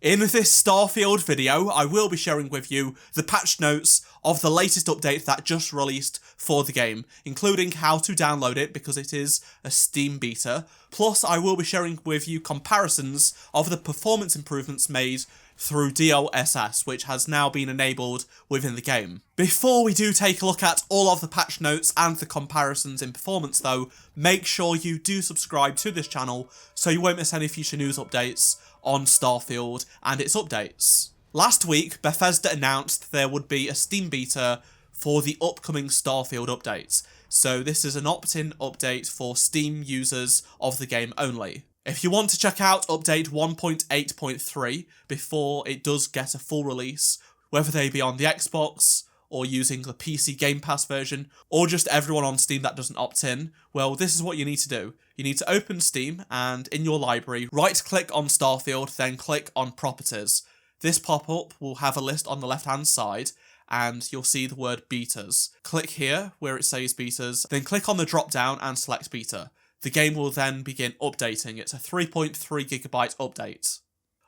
In this Starfield video, I will be sharing with you the patch notes of the latest update that just released for the game, including how to download it because it is a Steam beta. Plus, I will be sharing with you comparisons of the performance improvements made through DLSS, which has now been enabled within the game. Before we do take a look at all of the patch notes and the comparisons in performance though, make sure you do subscribe to this channel so you won't miss any future news updates on Starfield and its updates. Last week, Bethesda announced there would be a Steam beta for the upcoming Starfield update. So this is an opt-in update for Steam users of the game only. If you want to check out update 1.8.3 before it does get a full release, whether they be on the Xbox or using the PC Game Pass version, or just everyone on Steam that doesn't opt in, well, this is what you need to do. You need to open Steam and in your library, right-click on Starfield, then click on Properties. This pop-up will have a list on the left-hand side, and you'll see the word betas. Click here, where it says betas, then click on the drop-down and select beta. The game will then begin updating. It's a 3.3GB update.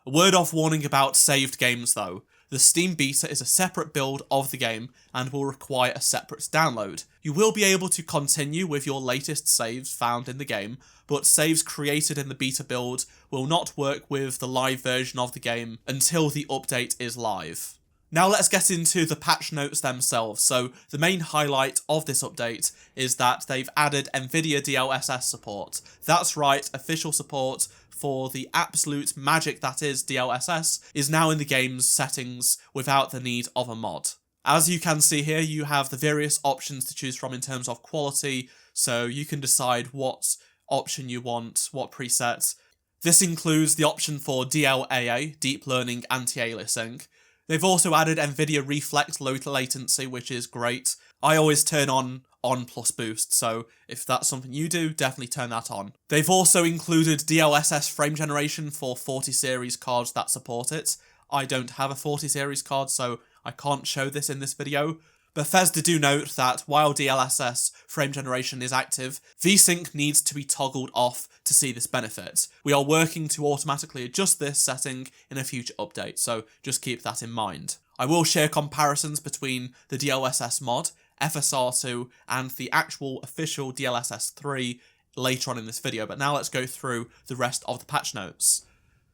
A word of warning about saved games though. The Steam beta is a separate build of the game and will require a separate download. You will be able to continue with your latest saves found in the game, but saves created in the beta build will not work with the live version of the game until the update is live. Now let's get into the patch notes themselves. So the main highlight of this update is that they've added NVIDIA DLSS support. That's right, official support for the absolute magic that is DLSS is now in the game's settings without the need of a mod. As you can see here, you have the various options to choose from in terms of quality, so you can decide what option you want, what preset. This includes the option for DLAA, Deep Learning Anti-Aliasing. They've also added NVIDIA Reflex low latency, which is great. I always turn on plus boost, so if that's something you do, definitely turn that on. They've also included DLSS frame generation for 40 series cards that support it. I don't have a 40 series card, so I can't show this in this video. Bethesda do note that while DLSS frame generation is active, VSync needs to be toggled off to see this benefit. We are working to automatically adjust this setting in a future update, so just keep that in mind. I will share comparisons between the DLSS mod, FSR2, and the actual official DLSS 3 later on in this video, but now let's go through the rest of the patch notes.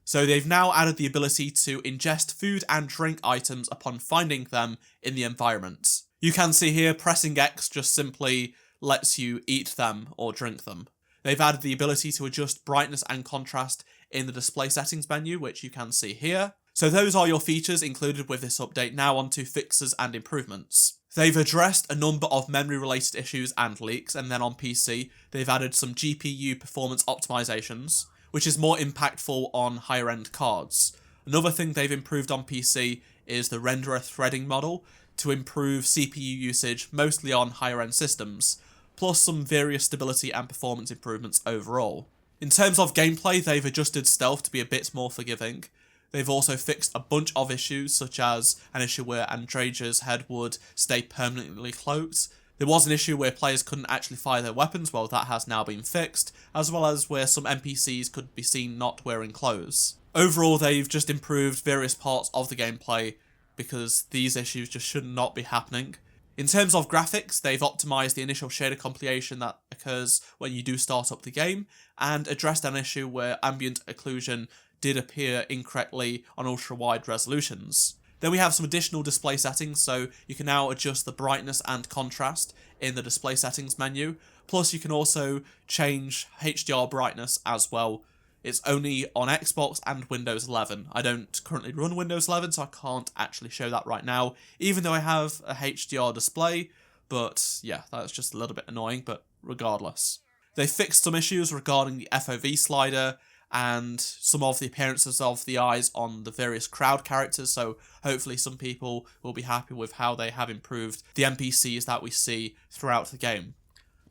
So they've now added the ability to ingest food and drink items upon finding them in the environment. You can see here pressing X just simply lets you eat them or drink them. They've added the ability to adjust brightness and contrast in the display settings menu, which you can see here. So those are your features included with this update. Now on to fixes and improvements. They've addressed a number of memory-related issues and leaks, and then on PC, they've added some GPU performance optimizations, which is more impactful on higher-end cards. Another thing they've improved on PC is the renderer threading model to improve CPU usage, mostly on higher-end systems, plus some various stability and performance improvements overall. In terms of gameplay, they've adjusted stealth to be a bit more forgiving. They've also fixed a bunch of issues, such as an issue where Andreja's head would stay permanently cloaked. There was an issue where players couldn't actually fire their weapons, well that has now been fixed, as well as where some NPCs could be seen not wearing clothes. Overall, they've just improved various parts of the gameplay, because these issues just should not be happening. In terms of graphics, they've optimized the initial shader compilation that occurs when you do start up the game, and addressed an issue where ambient occlusion did appear incorrectly on ultra-wide resolutions. Then we have some additional display settings, so you can now adjust the brightness and contrast in the display settings menu, plus you can also change HDR brightness as well. It's only on Xbox and Windows 11. I don't currently run Windows 11, so I can't actually show that right now, even though I have a HDR display, but yeah, that's just a little bit annoying, but regardless. They fixed some issues regarding the FOV slider, and some of the appearances of the eyes on the various crowd characters, so hopefully some people will be happy with how they have improved the NPCs that we see throughout the game.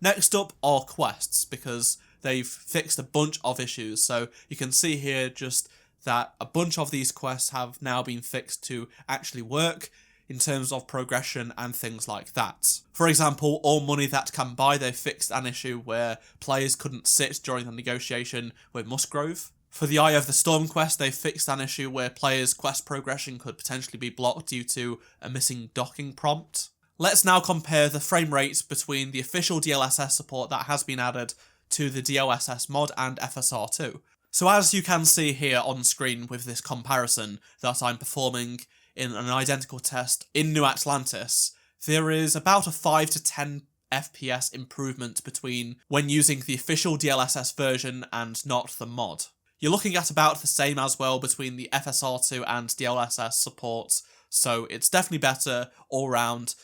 Next up are quests, because they've fixed a bunch of issues, so you can see here just that a bunch of these quests have now been fixed to actually work in terms of progression and things like that. For example, all money that can buy, they fixed an issue where players couldn't sit during the negotiation with Musgrove. For the Eye of the Storm quest, they fixed an issue where players' quest progression could potentially be blocked due to a missing docking prompt. Let's now compare the frame rates between the official DLSS support that has been added to the DLSS mod and FSR2. So as you can see here on screen with this comparison that I'm performing in an identical test in New Atlantis, there is about a 5 to 10 FPS improvement between when using the official DLSS version and not the mod. You're looking at about the same as well between the FSR2 and DLSS supports, so it's definitely better all round.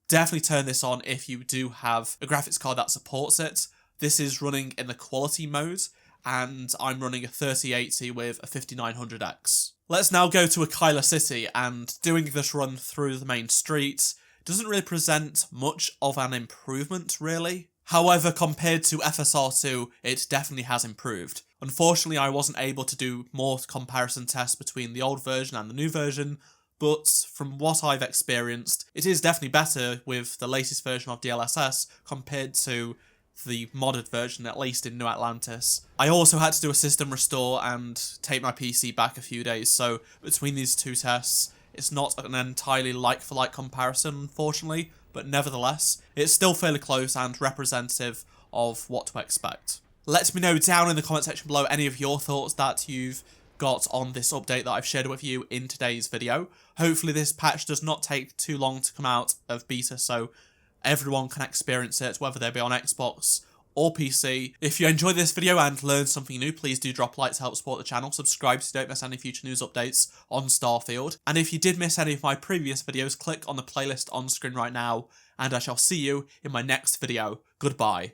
Definitely turn this on if you do have a graphics card that supports it. This is running in the quality mode, and I'm running a 3080 with a 5900X. Let's now go to Aquila City, and doing this run through the main streets doesn't really present much of an improvement, really. However, compared to FSR2, it definitely has improved. Unfortunately, I wasn't able to do more comparison tests between the old version and the new version, but from what I've experienced, it is definitely better with the latest version of DLSS compared to the modded version, at least in New Atlantis. I also had to do a system restore and take my PC back a few days, so between these two tests, it's not an entirely like-for-like comparison, unfortunately, but nevertheless, it's still fairly close and representative of what to expect. Let me know down in the comment section below any of your thoughts that you've got on this update that I've shared with you in today's video. Hopefully this patch does not take too long to come out of beta, so everyone can experience it, whether they be on Xbox or PC. If you enjoyed this video and learned something new, please do drop a like to help support the channel, subscribe so you don't miss any future news updates on Starfield, and if you did miss any of my previous videos, click on the playlist on screen right now, and I shall see you in my next video. Goodbye.